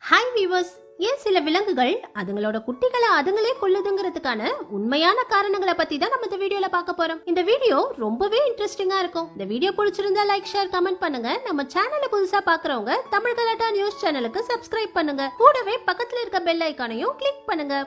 Hi viewers, ஏன் சில விலங்குகள் அதுங்களோட குட்டிகளை அதுங்களே கொல்லுதுங்கிறதுக்கான உண்மையான காரணங்களை பத்தி தான் நம்ம இந்த வீடியோல பார்க்க போறோம். இந்த வீடியோ ரொம்பவே இன்ட்ரெஸ்டிங்கா இருக்கும். இந்த வீடியோ பிடிச்சிருந்தா லைக், ஷேர், கமெண்ட் பண்ணுங்க. நம்ம சேனலை புதுசா பாக்குறவங்க தமிழ் கலாட்டா நியூஸ் சேனலுக்கு சப்ஸ்கிரைப் பண்ணுங்க. கூடவே பக்கத்துல இருக்க பெல் ஐகானையும் கிளிக் பண்ணுங்க.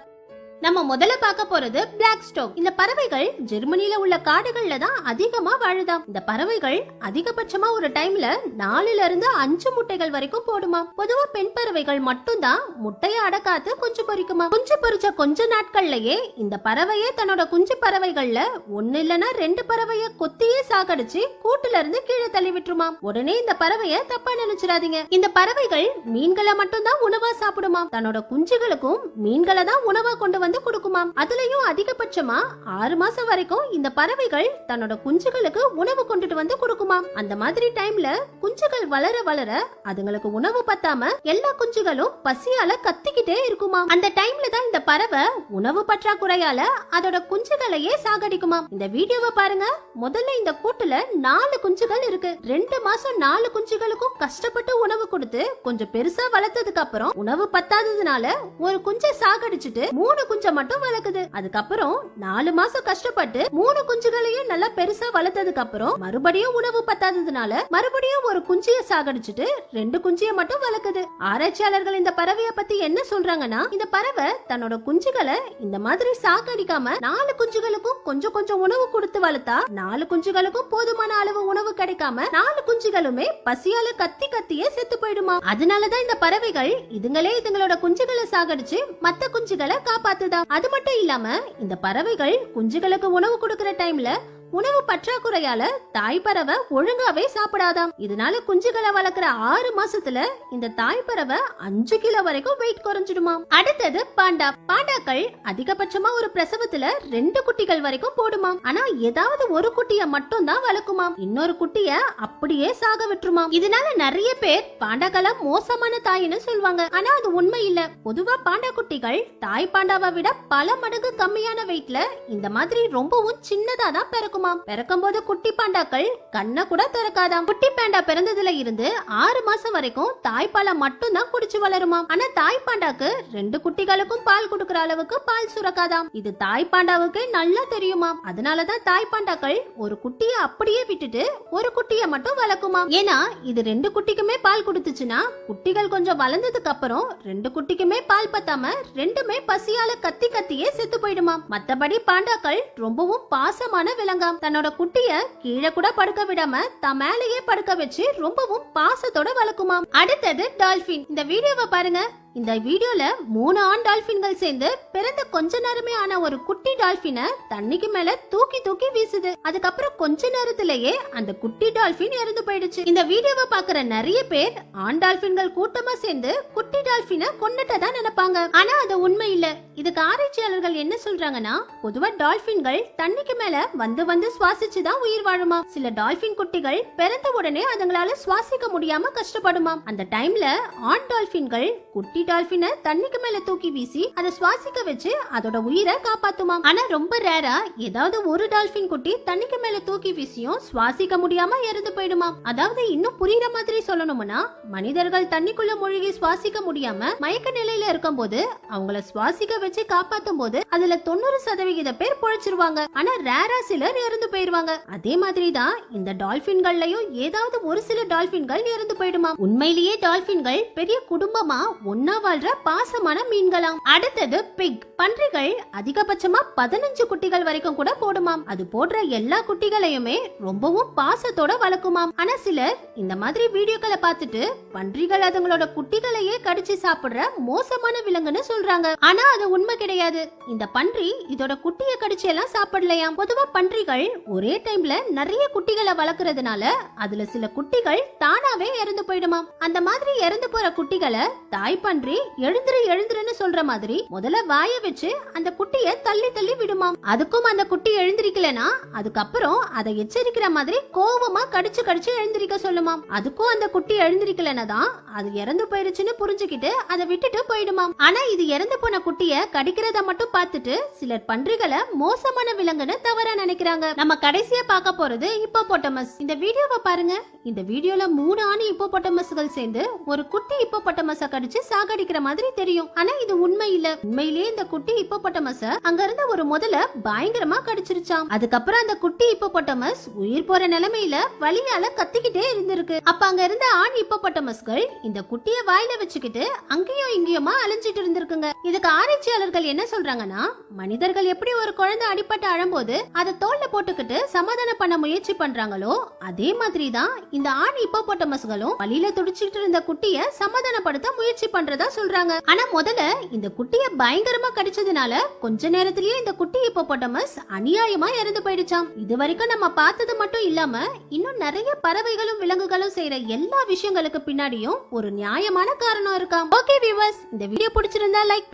நம்ம முதல்ல பார்க்க போறது பிளாக் ஸ்டோக். இந்த பறவைகள் ஜெர்மனில உள்ள காடுகள்ல தான் அதிகமா வாழுதாம். இந்த பறவைகள் அதிகபட்சமா ஒரு டைம்ல 4ல இருந்து 5 முட்டைகள் வரைக்கும் போடுமா. பொதுவா பெண் பறவைகள் மட்டும் தான் முட்டைய அடக்காத்து குஞ்சு பொரிக்குமா. குஞ்சு பொரிச்ச கொஞ்ச நாட்கள்லயே இந்த பறவையே தன்னோட குஞ்சு பறவைகள்ல 1 இல்லனா 2 பறவைய கொத்தியே சாகடிச்சு கூட்டுல இருந்து கீழே தள்ளி விட்டுருமா. உடனே இந்த பறவைய தப்பா நினைச்சிடாதீங்க. இந்த பறவைகள் மீன்களை மட்டும் தான் உணவா சாப்பிடுமா. தன்னோட குஞ்சுகளுக்கும் மீன்களை தான் உணவா கொண்டு வந்து கொடுக்குமாம். அதுலயும் அதிகபட்சமா 6 மாசம் வரைக்கும் இந்த பறவைகள் தன்னோட குஞ்சுகளுக்கு உணவு கொண்டுட்டு வந்து கொடுக்குமாம். அந்த மாதிரி டைம்ல குஞ்சுகள் வளர வளர அதுங்களுக்கு உணவு பத்தாம எல்லா குஞ்சுகளும் பசியால கத்திக்கிட்டே இருக்குமாம். அந்த டைம்ல தான் இந்த பறவை உணவு பற்றாக்குறையால அதோட குஞ்சுகளையே சாகடிக்குமாம். இந்த வீடியோவை பாருங்க. முதல்ல இந்த கூட்டுல 4 குஞ்சுகள் இருக்கு. 2 மாசம் 4 குஞ்சுகளுக்கும் கஷ்டப்பட்டு உணவு கொடுத்து கொஞ்சம் பெருசா வளர்த்ததுக்கு அப்புறம் உணவு பத்தாததுனால ஒரு குஞ்சை சாகடிச்சுட்டு 3 குஞ்ச மட்டும் வளர்க்குது. அதுக்கப்புறம் 4 மாசம் கஷ்டப்பட்டு 3 குஞ்சுகளையும் நல்லா பெருசா வளர்த்ததுக்கு அப்புறம் மறுபடியும் உணவு பத்தாததுனால மறுபடியும் ஒரு குஞ்சிய சாகடிச்சுட்டு 2 குஞ்சிய மட்டும் வளர்க்குது. ஆராய்ச்சியாளர்கள் இந்த பறவைய பத்தி என்ன சொல்றாங்கன்னா, இந்த பறவை தன்னோட குஞ்சுகளை இந்த மாதிரி சாகடிக்காம 4 குஞ்சுகளுக்கும் கொஞ்சம் கொஞ்சம் உணவு கொடுத்து வளர்த்தா 4 குஞ்சுகளுக்கும் போதுமான அளவு உணவு கிடைக்காம 4 குஞ்சுகளுமே பசியால கத்தி கத்தியே செத்து போயிடுமா. அதனாலதான் இந்த பறவைகள் இதுங்களோட குஞ்சுகளை சாகடிச்சு மத்த குஞ்சுகளை காப்பாத்துதான். அது மட்டும் இல்லாம இந்த பறவைகள் குஞ்சுகளுக்கு உணவு கொடுக்கிற டைம்ல உணவு பற்றாக்குறையால தாய் பறவை ஒழுங்காவே சாப்பிடாதாம். இதனால குஞ்சுகளை வளர்க்கிற 6 மாசத்துல இந்த தாய் பறவை 5 கிலோ வரைக்கும் வெயிட் குறைஞ்சிடுமா. அடுத்தது பாண்டா. பாண்டாக்கள் அதிகபட்சமா ஒரு பிரசவத்துல 2 குட்டிகள் வரைக்கும் போடுமாம். ஆனா ஏதாவது ஒரு குட்டிய மட்டும் தான் வளர்க்குமாம். இன்னொரு குட்டிய அப்படியே சாக விட்டுருமாம். இதனால நிறைய பேர் பாண்டாக்களை மோசமான தாயின்னு சொல்லுவாங்க. ஆனா அது உண்மை இல்ல. பொதுவா பாண்டா குட்டிகள் தாய் பாண்டாவை விட பல மடங்கு கம்மியான வெயிட்ல இந்த மாதிரி ரொம்பவும் சின்னதா தான் பிறக்கும். பிறக்கும் போது குட்டி பாண்டாக்கள் கண்ணை கூட திறக்காதாம். குட்டி பாண்டா பிறந்ததுல இருந்து 6 மாசம் வரைக்கும் தாய்ப்பாலை மட்டும் தான் குடிச்சு வளருமாம். ஆனா தாய் பாண்டாக்கு 2 குட்டிகளுக்கும் பால் கொடுக்கற அளவுக்கு பால் சுரக்காதாம். இது தாய் பாண்டாவுக்கு நல்லா தெரியுமாம். அதனாலதான் தாய் பாண்டாக்கள் ஒரு குட்டிய அப்படியே விட்டுட்டு ஒரு குட்டிய மட்டும் வளர்க்குமாம். ஏன்னா இது 2 குட்டிக்குமே பால் கொடுத்துச்சுன்னா குட்டிகள் கொஞ்சம் வளர்ந்ததுக்கு அப்புறம் 2 குட்டிக்குமே பால் பத்தாம 2மே பசியால கத்தி கத்தியே செத்து போயிடுமாம். மத்தபடி பாண்டாக்கள் ரொம்பவும் பாசமான விலங்கா. தன்னோட குட்டிய கீழே கூட படுக்க விடாம தான் மேலேயே படுக்க வச்சு ரொம்பவும் பாசத்தோட வளர்க்குமாம். அடுத்தது டால்பின். இந்த வீடியோவை பாருங்க. இந்த வீடியோல 3 ஆண் டால்பின்கள் சேர்ந்து பிறந்த கொஞ்ச நேரமே ஆன ஒரு குட்டி டால்பினை தண்ணிக்கு மேல தூக்கி தூக்கி வீசுது. அதுக்கப்புறம் கொஞ்ச நேரத்திலேயே அந்த குட்டி டால்பின் இறந்து போயிடுச்சு. இந்த வீடியோவை பாக்குற நிறைய பேர் ஆண் டால்பின்கள் கூட்டமா சேர்ந்து குட்டி டால்பினை கொன்னுட்டதா நினைப்பாங்க. ஆனா அது உண்மை இல்ல. இதுக்கு ஆராய்ச்சியாளர்கள் என்ன சொல்றாங்கன்னா, பொதுவா டால்பின்கள் தண்ணிக்கு மேல வந்து வந்து சுவாசிச்சுதான் உயிர் வாழுமா. சில டால்பின் குட்டிகள் பிறந்த உடனே அதுங்களால சுவாசிக்க முடியாம கஷ்டப்படுமா. அந்த டைம்ல ஆண் டால்பின்கள் குட்டி டால்பினை தண்ணிக்கு மேல தூக்கி வீசி அதை சுவாசிக்க வச்சு அதோட உயிரை காப்பாத்துமாம். ஆனா ரொம்ப ரேரா ஏதாவது ஒரு டால்பின் குட்டி தண்ணிக்கு மேல தூக்கி வீசியும் சுவாசிக்க முடியாம இறந்து போயிடுமாம். அதாவது இன்னும் புரியுற மாதிரி சொல்லணும்னா, மனிதர்கள் தண்ணிக்குள்ள மூழ்கி சுவாசிக்க முடியாம மயக்க நிலையில இருக்கும் போது அவங்கள சுவாசிக்க வச்சு காப்பாத்தும் போது அதுல 90% பேர் பொழைச்சிருவாங்க. ஆனா ரேரா சிலர் இறந்து போயிருவாங்க. அதே மாதிரிதான் இந்த டால்பின்கள்லயும் ஏதாவது ஒரு சில டால்பின்கள் இறந்து போயிடுமா. உண்மையிலேயே டால்பின்கள் பெரிய குடும்பமா ஒன்னா வாழ்ற பாசமான மீன்களாம். அடுத்தது பிக். பன்றிகள் அதிகபட்சமா 15 குட்டிகள் வரைக்கும் கூட போடுமாம். அது போடுற எல்லா குட்டிகளையுமே ரொம்பவும் பாசத்தோட வளர்க்குமாம். ஆனா சிலர் இந்த மாதிரி வீடியோக்களை பார்த்துட்டு பன்றிகள் அதுங்களோட குட்டிகளையே கடிச்சு சாப்பிடுற மோசமான விலங்குன்னு சொல்றாங்க. ஆனா அது உண்மை கிடையாது. இந்த பன்றி இதோட குட்டியை கடிச்சு எல்லாம் சாப்பிடலையாம். பொதுவா பன்றிகள் ஒரே டைம்ல நிறைய குட்டிகளை வளர்க்கறதுனால அதுல சில குட்டிகள் தானாவே இறந்து போயிடுமாம். அந்த மாதிரி இறந்து போற குட்டிகளை தாய் பன்றி எழுந்துருன்னு சொல்ற மாதிரி முதல்ல வாய வச்சு அந்த குட்டிய தள்ளி தள்ளி விடுமாம். அதுக்கும் அந்த குட்டி எழுந்திருக்கலனா அதுக்கப்புறம் அதை எச்சரிக்கிற மாதிரி கோவமா கடிச்சு கடிச்சு எழுந்திருக்க சொல்லுமாம். அதுக்கும் அந்த குட்டி எழுந்திருக்கலனா தான் அது இறந்து போயிருச்சுன்னு புரிஞ்சுக்கிட்டு அதை விட்டுட்டு போயிடுமாம். ஆனா இது இறந்து போன குட்டிய கடிக்கிறத மட்டும் பார்த்துட்டு சிலர் பன்றிகளை மோசமான விலங்குன்னு தவறா நினைக்கிறாங்க. நம்ம கடைசியா பார்க்க போறது ஹிப்போபோட்டமஸ். இந்த வீடியோவை பாருங்க. இந்த வீடியோல 3 ஆணி ஹிப்போபோட்டமஸ்கள் சேர்ந்து ஒரு குட்டி ஹிப்போபோட்டமஸ கடிச்சு சாக கடிக்கிற மாதிரி தெரியும். ஆனா இது உண்மை இல்ல. உண்மையிலேயே இந்த குட்டி ஹிப்போபொட்டமஸ் அங்க இருந்த ஒரு முதல பயங்கரமா கடிச்சிருச்சாம். அதுக்கப்புறம் அந்த குட்டி ஹிப்போபொட்டமஸ் உயிர் போற நிலைமையில வலியால கத்திக்கிட்டே இருந்திருக்கு. அப்ப அங்க இருந்த ஆண் ஹிப்போபொட்டமஸ்கள் இந்த குட்டிய வாயில வச்சுக்கிட்டு அங்கேயும் இங்கேயுமா அலைஞ்சிட்டு இருந்திருக்குங்க. இதுக்கு ஆராய்ச்சியாளர்கள் என்ன சொல்றாங்கன்னா, மனிதர்கள் எப்படி ஒரு குழந்தை அடிபட்டு அழும்போது அதை தோல்ல போட்டுக்கிட்டு சமாதானம் பண்ண முயற்சி பண்றாங்களோ அதே மாதிரிதான் இந்த ஆண் ஹிப்போபொட்டமஸ்களும் வலியில துடிச்சிட்டு இருந்த குட்டிய சமாதானப்படுத்த முயற்சி பண்றதா சொல்றாங்க. ஆனா முதல்ல இந்த குட்டிய பயங்கரமா கடிச்சதுனால கொஞ்ச நேரத்திலேயே இந்த குட்டி ஹிப்போபொட்டமஸ் அநியாயமா இறந்து போயிடுச்சாம். இது வரைக்கும் நம்ம பார்த்தது மட்டும் இல்லாம இன்னும் நிறைய பறவைகளும் விலங்குகளும் செய்யற எல்லா விஷயங்களுக்கு பின்னாடியும் ஒரு நியாயமான காரணம் இருக்காம். ஓகே வியூவர்ஸ், இந்த வீடியோ பிடிச்சிருந்தா லைக்